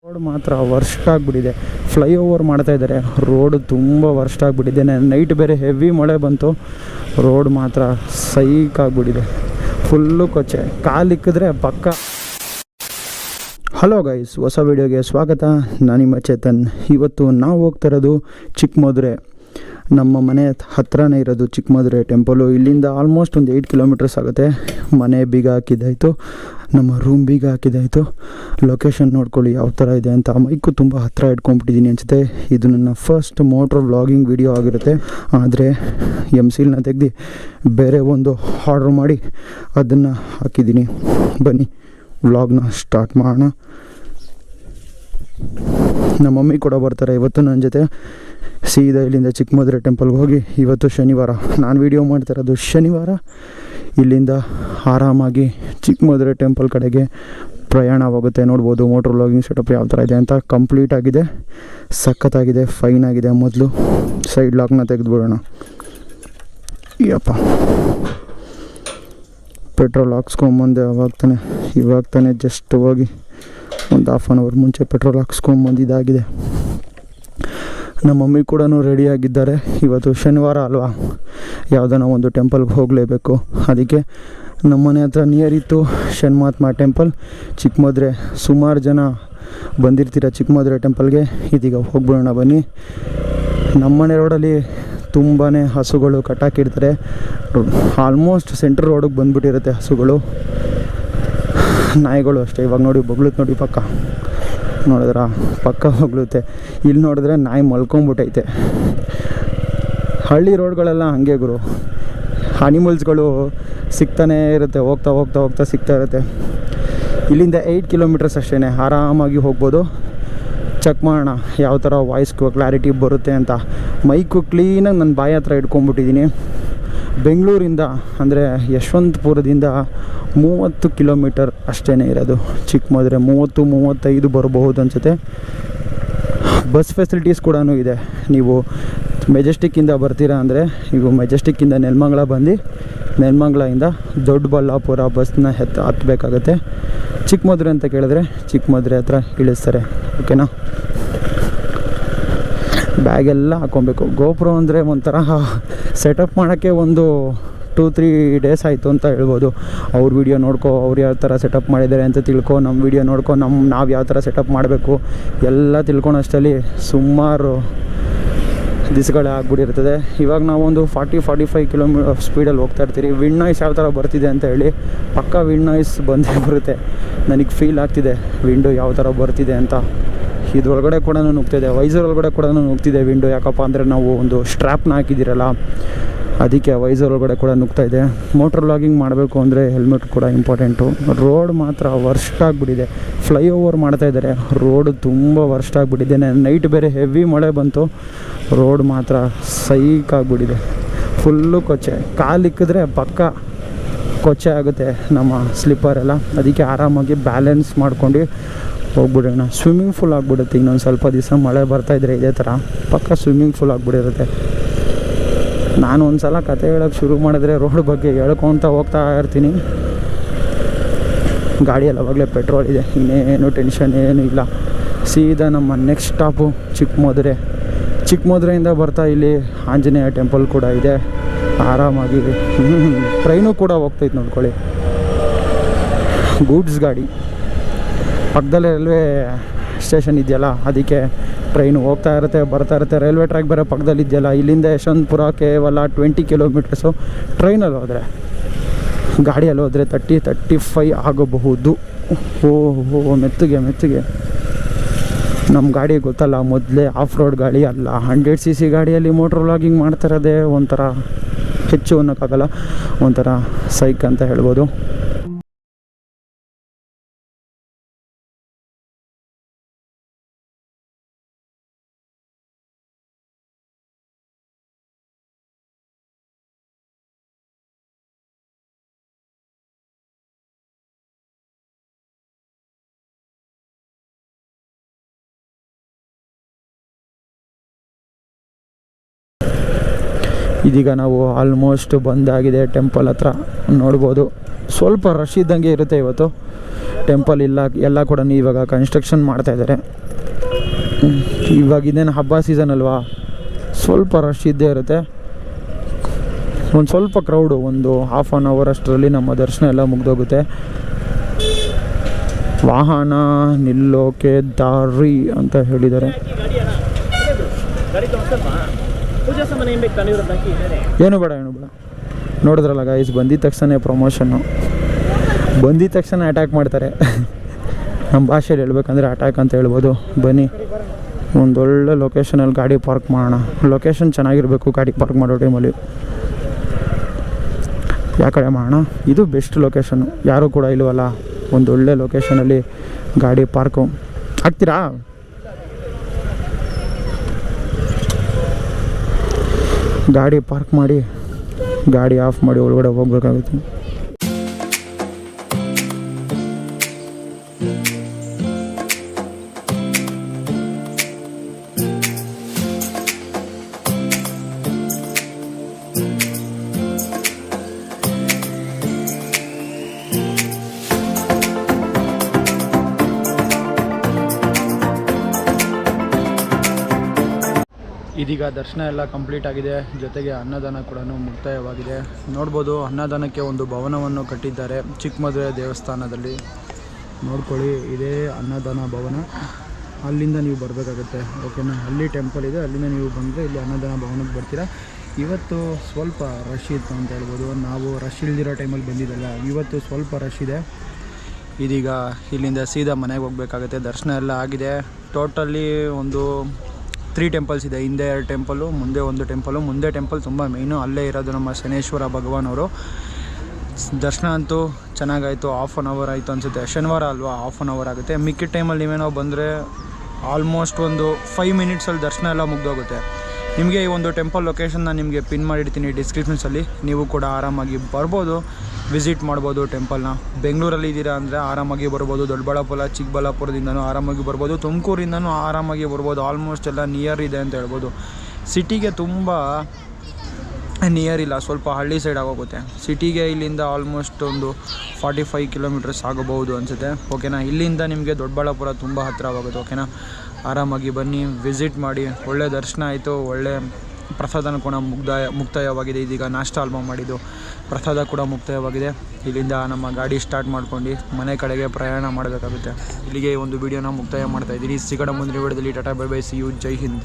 Road ಮಾತ್ರ worst ಆಗಿಬಿಟ್ಟಿದೆ. Flyover ಮಾಡ್ತಾ ಇದ್ದಾರೆ. ರೋಡ್ ತುಂಬ ವರ್ಸ್ಟ್ ಆಗಿಬಿಟ್ಟಿದೆ. ನೈಟ್ ಬೇರೆ ಹೆವಿ ಮಳೆ ಬಂತು. ರೋಡ್ ಮಾತ್ರ ಸೈಕ್ ಆಗಿಬಿಟ್ಟಿದೆ. ಫುಲ್ಲು ಕೊಚ್ಚೆ. ಕಾಲಿಕ್ಕಿದ್ರೆ ಪಕ್ಕ. ಹಲೋ ಗೈಸ್, ಹೊಸ ವಿಡಿಯೋಗೆ ಸ್ವಾಗತ. ನಾನು ನಿಮ್ಮ ಚೇತನ್. ಇವತ್ತು ನಾವು ಹೋಗ್ತಾ ಇರೋದು ಚಿಕ್ಕಮದುರೆ. ನಮ್ಮ ಮನೆ ಹತ್ರನೇ ಇರೋದು ಚಿಕ್ಕಮದುರೆ ಟೆಂಪಲು. ಇಲ್ಲಿಂದ ಆಲ್ಮೋಸ್ಟ್ ಒಂದು 8 ಕಿಲೋಮೀಟರ್ಸ್ ಆಗುತ್ತೆ. ಮನೆ ಬೀಗ ಹಾಕಿದ್ದಾಯಿತು, ನಮ್ಮ ರೂಮ್ ಬೀಗ ಹಾಕಿದ್ದಾಯಿತು. ಲೊಕೇಶನ್ ನೋಡ್ಕೊಳ್ಳಿ ಯಾವ ಥರ ಇದೆ ಅಂತ. ಮೈಕು ತುಂಬ ಹತ್ತಿರ ಇಟ್ಕೊಂಡ್ಬಿಟ್ಟಿದ್ದೀನಿ ಅನಿಸುತ್ತೆ. ಇದು ನನ್ನ ಫಸ್ಟ್ ಮೋಟ್ರ್ ವ್ಲಾಗಿಂಗ್ ವಿಡಿಯೋ ಆಗಿರುತ್ತೆ. ಆದರೆ MCLನ ತೆಗೆದು ಬೇರೆ ಒಂದು ಆರ್ಡ್ರ್ ಮಾಡಿ ಅದನ್ನು ಹಾಕಿದ್ದೀನಿ. ಬನ್ನಿ ವ್ಲಾಗ್ನ ಸ್ಟಾರ್ಟ್ ಮಾಡೋಣ. ನಮ್ಮ ಮಮ್ಮಿ ಕೂಡ ಬರ್ತಾರೆ ಇವತ್ತು ನನ್ನ ಜೊತೆ. ಸೀದಾ ಇಲ್ಲಿಂದ ಚಿಕ್ಕಮದುರೆ ಟೆಂಪಲ್ಗೆ ಹೋಗಿ, ಇವತ್ತು ಶನಿವಾರ, ನಾನು ವೀಡಿಯೋ ಮಾಡ್ತಾ ಇರೋದು ಶನಿವಾರ. ಇಲ್ಲಿಂದ ಆರಾಮಾಗಿ ಚಿಕ್ಕಮದುರೆ ಟೆಂಪಲ್ ಕಡೆಗೆ ಪ್ರಯಾಣವಾಗುತ್ತೆ. ನೋಡ್ಬೋದು ಮೋಟ್ರ್ ವ್ಲಾಗಿಂಗ್ ಸೆಟಪ್ ಯಾವ ಥರ ಇದೆ ಅಂತ. ಕಂಪ್ಲೀಟ್ ಆಗಿದೆ, ಸಖತ್ತಾಗಿದೆ, ಫೈನ್ ಆಗಿದೆ. ಮೊದಲು ಸೈಡ್ ಲಾಕ್ನ ತೆಗೆದುಬಿಡೋಣ. ಯಪ್ಪ, ಪೆಟ್ರೋಲ್ ಹಾಕ್ಸ್ಕೊಂಬಂದೆ ಇವಾಗ ತಾನೇ ಜಸ್ಟ್ ಹೋಗಿ ಒಂದು ಹಾಫ್ ಆನ್ ಅವರ್ ಮುಂಚೆ ಪೆಟ್ರೋಲ್ ಹಾಕ್ಸ್ಕೊಂಬಂದಿದ್ದಾಗಿದೆ. ನಮ್ಮ ಮಮ್ಮಿ ಕೂಡ ರೆಡಿಯಾಗಿದ್ದಾರೆ. ಇವತ್ತು ಶನಿವಾರ ಅಲ್ವಾ, ಯಾವುದೋ ಒಂದು ಟೆಂಪಲ್ಗೆ ಹೋಗಲೇಬೇಕು. ಅದಕ್ಕೆ ನಮ್ಮ ಮನೆ ಹತ್ರ ನಿಯರ್ ಇತ್ತು ಶನ್ಮಾತ್ಮ ಟೆಂಪಲ್ ಚಿಕ್ಕಮದುರೆ. ಸುಮಾರು ಜನ ಬಂದಿರ್ತೀರ ಚಿಕ್ಕಮದುರೆ ಟೆಂಪಲ್ಗೆ. ಇದೀಗ ಹೋಗ್ಬಿಡೋಣ ಬನ್ನಿ. ನಮ್ಮನೆ ರೋಡಲ್ಲಿ ತುಂಬಾ ಹಸುಗಳು ಕಟ್ಟಾಕಿರ್ತಾರೆ. ಆಲ್ಮೋಸ್ಟ್ ಸೆಂಟ್ರ್ ರೋಡಿಗೆ ಬಂದುಬಿಟ್ಟಿರುತ್ತೆ ಹಸುಗಳು. ನಾಯಿಗಳು ಅಷ್ಟೇ. ಇವಾಗ ನೋಡಿ ಬೊಗ್ಳುತ್ತೆ ನೋಡಿ, ಪಕ್ಕ ನೋಡಿದ್ರ ಪಕ್ಕ ಹೊಗಳುತ್ತೆ. ಇಲ್ಲಿ ನೋಡಿದ್ರೆ ನಾಯಿ ಮಲ್ಕೊಂಬಿಟ್ಟೈತೆ. ಹಳ್ಳಿ ರೋಡ್ಗಳೆಲ್ಲ ಹಾಗೆ ಗುರು, ಅನಿಮಲ್ಸ್ಗಳು ಸಿಗ್ತಾನೇ ಇರುತ್ತೆ. ಹೋಗ್ತಾ ಸಿಗ್ತಾ ಇರುತ್ತೆ. ಇಲ್ಲಿಂದ 8 ಕಿಲೋಮೀಟರ್ಸ್ ಅಷ್ಟೇ, ಆರಾಮಾಗಿ ಹೋಗ್ಬೋದು. ಚೆಕ್ ಮಾಡೋಣ ಯಾವ ಥರ ವಾಯ್ಸ್ ಕ್ಲಾರಿಟಿ ಬರುತ್ತೆ ಅಂತ. ಮೈಕು ಕ್ಲೀನಾಗಿ ನನ್ನ ಬಾಯಿ ಹತ್ರ ಇಟ್ಕೊಂಡ್ಬಿಟ್ಟಿದ್ದೀನಿ. ಬೆಂಗಳೂರಿಂದ ಅಂದರೆ ಯಶವಂತಪುರದಿಂದ 30 ಕಿಲೋಮೀಟರ್ ಅಷ್ಟೇ ಇರೋದು ಚಿಕ್ಕಮದುರೆ. 30-35 ಬರಬಹುದು ಅನಿಸುತ್ತೆ. ಬಸ್ ಫೆಸಿಲಿಟೀಸ್ ಕೂಡ ಇದೆ. ನೀವು ಮೆಜೆಸ್ಟಿಕ್ಕಿಂದ ಬರ್ತೀರಾ ಅಂದರೆ ನೀವು ಮೆಜೆಸ್ಟಿಕ್ಕಿಂದ ನೆಲಮಂಗಲ ಬಂದು ನೆಲಮಂಗಲದಿಂದ ದೊಡ್ಡಬಳ್ಳಾಪುರ ಬಸ್ನ ಹತ್ತಬೇಕಾಗತ್ತೆ. ಚಿಕ್ಕಮದುರೆ ಅಂತ ಕೇಳಿದ್ರೆ ಚಿಕ್ಕಮದುರೆ ಹತ್ರ ಇಳಿಸ್ತಾರೆ. ಓಕೆನಾ? ಬ್ಯಾಗೆಲ್ಲ ಹಾಕ್ಕೊಬೇಕು. ಗೋಪ್ರೋ ಅಂದರೆ ಒಂಥರ ಸೆಟಪ್ ಮಾಡೋಕ್ಕೆ ಒಂದು 2-3 ಡೇಸ್ ಆಯಿತು ಅಂತ ಹೇಳ್ಬೋದು. ಅವ್ರ ವೀಡಿಯೋ ನೋಡ್ಕೊ, ಅವ್ರು ಯಾವ ಥರ ಸೆಟಪ್ ಮಾಡಿದ್ದಾರೆ ಅಂತ ತಿಳ್ಕೊ, ನಮ್ಮ ವೀಡಿಯೋ ನೋಡ್ಕೊ, ನಾವು ಯಾವ ಥರ ಸೆಟಪ್ ಮಾಡಬೇಕು ಎಲ್ಲ ತಿಳ್ಕೊಳೋಷ್ಟರಲ್ಲಿ ಸುಮಾರು ದಿವಸಗಳೇ ಆಗ್ಬಿಟ್ಟಿರ್ತದೆ. ಇವಾಗ ನಾವೊಂದು 40-45 ಕಿಲೋಮೀಟರ್ ಸ್ಪೀಡಲ್ಲಿ ಹೋಗ್ತಾ ಇರ್ತೀವಿ. ವಿಂಡ್ ನಾಯ್ಸ್ ಯಾವ ಥರ ಬರ್ತಿದೆ ಅಂತ ಹೇಳಿ. ಪಕ್ಕ ವಿಂಡ್ ನಾಯ್ಸ್ ಬಂದೇ ಬರುತ್ತೆ. ನನಗೆ ಫೀಲ್ ಆಗ್ತಿದೆ ವಿಂಡೋ ಯಾವ ಥರ ಬರ್ತಿದೆ ಅಂತ. ಇದ್ರೊಳಗಡೆ ಕೂಡ ನುಗ್ತಿದೆ, ವೈಸರ್ ಒಳಗಡೆ ಕೂಡ ನುಗ್ತಿದೆ ವಿಂಡೋ. ಯಾಕಪ್ಪ ಅಂದರೆ ನಾವು ಒಂದು ಸ್ಟ್ರ್ಯಾಪ್ನ ಹಾಕಿದ್ದೀರಲ್ಲ, ಅದಕ್ಕೆ ವೈಸರ್ ಒಳಗಡೆ ಕೂಡ ನುಗ್ತಾ ಇದೆ. ಮೋಟ್ರ್ ವ್ಲಾಗಿಂಗ್ ಮಾಡಬೇಕು ಅಂದರೆ ಹೆಲ್ಮೆಟ್ ಕೂಡ ಇಂಪಾರ್ಟೆಂಟು. ರೋಡ್ ಮಾತ್ರ ವರ್ಸ್ಟ್ ಆಗಿಬಿಟ್ಟಿದೆ. ಫ್ಲೈಓವರ್ ಮಾಡ್ತಾ ಇದ್ದಾರೆ. ರೋಡ್ ತುಂಬ ವರ್ಸ್ಟ್ ಆಗಿಬಿಟ್ಟಿದೆ. ನೈಟ್ ಬೇರೆ ಹೆವಿ ಮಳೆ ಬಂತು. ರೋಡ್ ಮಾತ್ರ ಸೈಕ್ ಆಗಿಬಿಟ್ಟಿದೆ. ಫುಲ್ಲು ಕೊಚ್ಚೆ. ಕಾಲಿಕ್ಕಿದ್ರೆ ಪಕ್ಕ ಕೊಚ್ಚೆ ಆಗುತ್ತೆ ನಮ್ಮ ಸ್ಲಿಪ್ಪರೆಲ್ಲ. ಅದಕ್ಕೆ ಆರಾಮಾಗಿ ಬ್ಯಾಲೆನ್ಸ್ ಮಾಡ್ಕೊಂಡು ಹೋಗ್ಬಿಡೋಣ. ಸ್ವಿಮ್ಮಿಂಗ್ ಫೂಲ್ ಆಗಿಬಿಡುತ್ತೆ. ಇನ್ನೊಂದು ಸ್ವಲ್ಪ ದಿವಸ ಮಳೆ ಬರ್ತಾಯಿದ್ರೆ ಇದೇ ಥರ ಪಕ್ಕ ಸ್ವಿಮ್ಮಿಂಗ್ ಫೂಲ್ ಆಗಿಬಿಟ್ಟಿರುತ್ತೆ. ನಾನು ಒಂದು ಸಲ ಕತೆ ಹೇಳೋಕ್ಕೆ ಶುರು ಮಾಡಿದ್ರೆ ರೋಡ್ ಬಗ್ಗೆ ಹೇಳ್ಕೊತ ಹೋಗ್ತಾ ಇರ್ತೀನಿ. ಗಾಡಿಯಲ್ಲಿ ಅವಾಗಲೇ ಪೆಟ್ರೋಲ್ ಇದೆ, ಇನ್ನೇನು ಟೆನ್ಷನ್ ಏನೂ ಇಲ್ಲ. ಸೀದಾ ನಮ್ಮ ನೆಕ್ಸ್ಟ್ ಸ್ಟಾಪು ಚಿಕ್ಕಮದುರೆ. ಚಿಕ್ಕಮದುರೆಯಿಂದ ಬರ್ತಾ ಇಲ್ಲಿ ಆಂಜನೇಯ ಟೆಂಪಲ್ ಕೂಡ ಇದೆ. ಆರಾಮಾಗಿ ಟ್ರೈನು ಕೂಡ ಹೋಗ್ತೈತೆ ನೋಡ್ಕೊಳ್ಳಿ. ಗೂಡ್ಸ್ ಗಾಡಿ ಪಕ್ಕದಲ್ಲೇ ರೈಲ್ವೆ ಸ್ಟೇಷನ್ ಇದೆಯಲ್ಲ, ಅದಕ್ಕೆ ಟ್ರೈನು ಹೋಗ್ತಾ ಇರುತ್ತೆ, ಬರ್ತಾ ಇರುತ್ತೆ. ರೈಲ್ವೆ ಟ್ರ್ಯಾಕ್ ಬೇರೆ ಪಕ್ಕದಲ್ಲಿ ಇದೆಯಲ್ಲ. ಇಲ್ಲಿಂದ ಯಶವಂತಪುರ ಕೇವಲ 20 ಕಿಲೋಮೀಟರ್ಸು. ಟ್ರೈನಲ್ಲಿ ಹೋದರೆ, ಗಾಡಿಯಲ್ಲಿ ಹೋದರೆ 30-35 ಆಗಬಹುದು. ಓ ಮೆತ್ತಗೆ. ನಮ್ಮ ಗಾಡಿ ಗೊತ್ತಲ್ಲ, ಮೊದಲೇ ಆಫ್ ರೋಡ್ ಗಾಡಿ ಅಲ್ಲ, 100cc ಗಾಡಿಯಲ್ಲಿ ಮೋಟ್ರ್ ವ್ಲಾಗಿಂಗ್ ಮಾಡ್ತಿರೋದೇ ಒಂಥರ ಹೆಚ್ಚು ಅನ್ನೋಕ್ಕಾಗಲ್ಲ, ಒಂಥರ ಸೈಕ್ ಅಂತ ಹೇಳ್ಬೋದು. ಇದೀಗ ನಾವು ಆಲ್ಮೋಸ್ಟ್ ಬಂದಾಗಿದೆ ಟೆಂಪಲ್ ಹತ್ರ. ನೋಡ್ಬೋದು ಸ್ವಲ್ಪ ರಶ್ ಇದ್ದಂಗೆ ಇರುತ್ತೆ ಇವತ್ತು. ಟೆಂಪಲ್ ಇಲ್ಲ ಎಲ್ಲ ಕೂಡ ಇವಾಗ ಕನ್ಸ್ಟ್ರಕ್ಷನ್ ಮಾಡ್ತಾಯಿದ್ದಾರೆ. ಇವಾಗ ಇದೇನು ಹಬ್ಬ ಸೀಸನ್ ಅಲ್ವಾ, ಸ್ವಲ್ಪ ರಶ್ ಇದ್ದೇ ಇರುತ್ತೆ. ಒಂದು ಸ್ವಲ್ಪ ಕ್ರೌಡು, ಒಂದು ಹಾಫ್ ಆನ್ ಅವರ್ ಅಷ್ಟರಲ್ಲಿ ನಮ್ಮ ದರ್ಶನ ಎಲ್ಲ ಮುಗ್ದೋಗುತ್ತೆ. ವಾಹನ ನಿಲ್ಲೋಕೆ ದಾರಿ ಅಂತ ಹೇಳಿದ್ದಾರೆ. ಏನು ಬೇಡ ನೋಡಿದ್ರಲ್ಲ ಗೈಸ್, ಬಂದಿದ್ದ ತಕ್ಷಣ ಪ್ರಮೋಷನ್ನು, ಬಂದಿದ್ದ ತಕ್ಷಣ ಅಟ್ಯಾಕ್ ಮಾಡ್ತಾರೆ. ನಮ್ಮ ಭಾಷೆಯಲ್ಲಿ ಹೇಳ್ಬೇಕಂದ್ರೆ ಅಟ್ಯಾಕ್ ಅಂತ ಹೇಳ್ಬೋದು. ಬನ್ನಿ, ಒಂದೊಳ್ಳೆ ಲೊಕೇಶನಲ್ಲಿ ಗಾಡಿ ಪಾರ್ಕ್ ಮಾಡೋಣ. ಲೊಕೇಶನ್ ಚೆನ್ನಾಗಿರಬೇಕು ಗಾಡಿ ಪಾರ್ಕ್ ಮಾಡೋ ಟೈಮಲ್ಲಿ. ಯಾವ ಕಡೆ ಮಾಡೋಣ? ಇದು ಬೆಸ್ಟ್ ಲೊಕೇಶನ್ನು, ಯಾರೂ ಕೂಡ ಇಲ್ವಲ್ಲ. ಒಂದೊಳ್ಳೆ ಲೊಕೇಶನಲ್ಲಿ ಗಾಡಿ ಪಾರ್ಕು ಆಗ್ತೀರಾ? ಗಾಡಿ ಪಾರ್ಕ್ ಮಾಡಿ ಗಾಡಿ ಆಫ್ ಮಾಡಿ ಒಳಗಡೆ ಹೋಗ್ಬೇಕಾಗುತ್ತೆ. ಇದೀಗ ದರ್ಶನ ಎಲ್ಲ ಕಂಪ್ಲೀಟ್ ಆಗಿದೆ, ಜೊತೆಗೆ ಅನ್ನದಾನ ಕೂಡ ಮುಕ್ತಾಯವಾಗಿದೆ. ನೋಡ್ಬೋದು, ಅನ್ನದಾನಕ್ಕೆ ಒಂದು ಭವನವನ್ನು ಕಟ್ಟಿದ್ದಾರೆ ಚಿಕ್ಕಮದುವೆ ದೇವಸ್ಥಾನದಲ್ಲಿ. ನೋಡ್ಕೊಳ್ಳಿ, ಇದೇ ಅನ್ನದಾನ ಭವನ. ಅಲ್ಲಿಂದ ನೀವು ಬರಬೇಕಾಗುತ್ತೆ, ಓಕೆನಾ? ಅಲ್ಲಿ ಟೆಂಪಲ್ ಇದೆ, ಅಲ್ಲಿಂದ ನೀವು ಬಂದರೆ ಇಲ್ಲಿ ಅನ್ನದಾನ ಭವನಕ್ಕೆ ಬರ್ತೀರಾ. ಇವತ್ತು ಸ್ವಲ್ಪ ರಶ್ ಇತ್ತು ಅಂತ ಹೇಳ್ಬೋದು. ನಾವು ರಶ್ ಇಲ್ದಿರೋ ಟೈಮಲ್ಲಿ ಬಂದಿದ್ದಲ್ಲ, ಇವತ್ತು ಸ್ವಲ್ಪ ರಶ್ ಇದೆ. ಇದೀಗ ಇಲ್ಲಿಂದ ಸೀದಾ ಮನೆಗೆ ಹೋಗಬೇಕಾಗುತ್ತೆ. ದರ್ಶನ ಎಲ್ಲ ಆಗಿದೆ. ಟೋಟಲಿ ಒಂದು 3 ಟೆಂಪಲ್ಸ್ ಇದೆ. ಹಿಂದೆ 2 ಟೆಂಪಲು, ಮುಂದೆ 1 ಟೆಂಪಲು. ಮುಂದೆ ಟೆಂಪಲ್ ತುಂಬ ಮೇಯ್ನು, ಅಲ್ಲೇ ಇರೋದು ನಮ್ಮ ಶನೇಶ್ವರ ಭಗವಾನವರು. ದರ್ಶನ ಅಂತೂ ಚೆನ್ನಾಗಾಯಿತು. ಹಾಫ್ ಆನ್ ಅವರ್ ಆಯಿತು ಅನಿಸುತ್ತೆ, ಶನಿವಾರ ಅಲ್ವಾ, ಹಾಫ್ ಆನ್ ಅವರ್ ಆಗುತ್ತೆ. ಮಿಕ್ಕಿದ ಟೈಮಲ್ಲಿ ನೀವೇನೋ ಬಂದರೆ ಆಲ್ಮೋಸ್ಟ್ ಒಂದು 5 ಮಿನಿಟ್ಸಲ್ಲಿ ದರ್ಶನ ಎಲ್ಲ ಮುಗ್ದೋಗುತ್ತೆ. ನಿಮಗೆ ಈ ಒಂದು ಟೆಂಪಲ್ ಲೊಕೇಶನ್ನ ನಿಮಗೆ ಪಿನ್ ಮಾಡಿರ್ತೀನಿ ಡಿಸ್ಕ್ರಿಪ್ಷನ್ಸಲ್ಲಿ. ನೀವು ಕೂಡ ಆರಾಮಾಗಿ ಬರ್ಬೋದು, ವಿಸಿಟ್ ಮಾಡ್ಬೋದು ಟೆಂಪಲ್ನ. ಬೆಂಗಳೂರಲ್ಲಿ ಇದ್ದೀರಾ ಅಂದರೆ ಆರಾಮಾಗಿ ಬರ್ಬೋದು. ದೊಡ್ಡಬಳ್ಳಾಪುರ, ಚಿಕ್ಕಬಳ್ಳಾಪುರದಿಂದನೂ ಆರಾಮಾಗಿ ಬರ್ಬೋದು. ತುಮಕೂರಿಂದನೂ ಆರಾಮಾಗಿ ಬರ್ಬೋದು. ಆಲ್ಮೋಸ್ಟ್ ಎಲ್ಲ ನಿಯರ್ ಇದೆ ಅಂತ ಹೇಳ್ಬೋದು. ಸಿಟಿಗೆ ತುಂಬ ನಿಯರ್ ಇಲ್ಲ, ಸ್ವಲ್ಪ ಹಳ್ಳಿ ಸೈಡ್ ಆಗೋಗುತ್ತೆ. ಸಿಟಿಗೆ ಇಲ್ಲಿಂದ ಆಲ್ಮೋಸ್ಟ್ ಒಂದು 45 ಕಿಲೋಮೀಟರ್ಸ್ ಆಗಬಹುದು ಅನಿಸುತ್ತೆ, ಓಕೆನಾ? ಇಲ್ಲಿಂದ ನಿಮಗೆ ದೊಡ್ಡಬಳ್ಳಾಪುರ ತುಂಬ ಹತ್ತಿರವಾಗುತ್ತೆ, ಓಕೆನಾ? ಆರಾಮಾಗಿ ಬನ್ನಿ, ವಿಸಿಟ್ ಮಾಡಿ. ಒಳ್ಳೆ ದರ್ಶನ ಆಯಿತು, ಒಳ್ಳೆ ಪ್ರಸಾದನ ಕೂಡ ಮುಕ್ತಾಯವಾಗಿದೆ. ಇದೀಗ ನಾಷ್ಟ ಅಲ್ವಾ ಮಾಡಿದ್ದು, ಪ್ರಸಾದ ಕೂಡ ಮುಕ್ತಾಯವಾಗಿದೆ. ಇಲ್ಲಿಂದ ನಮ್ಮ ಗಾಡಿ ಸ್ಟಾರ್ಟ್ ಮಾಡ್ಕೊಂಡು ಮನೆ ಕಡೆಗೆ ಪ್ರಯಾಣ ಮಾಡಬೇಕಾಗುತ್ತೆ. ಇಲ್ಲಿಗೆ ಒಂದು ವಿಡಿಯೋನ ಮುಕ್ತಾಯ ಮಾಡ್ತಾಯಿದ್ದೀನಿ. ಸಿಗೋಣ ಮುಂದಿನ ವಿಡಿಯೋದಲ್ಲಿ. Tata bye bye, see you, ಜೈ ಹಿಂದ್.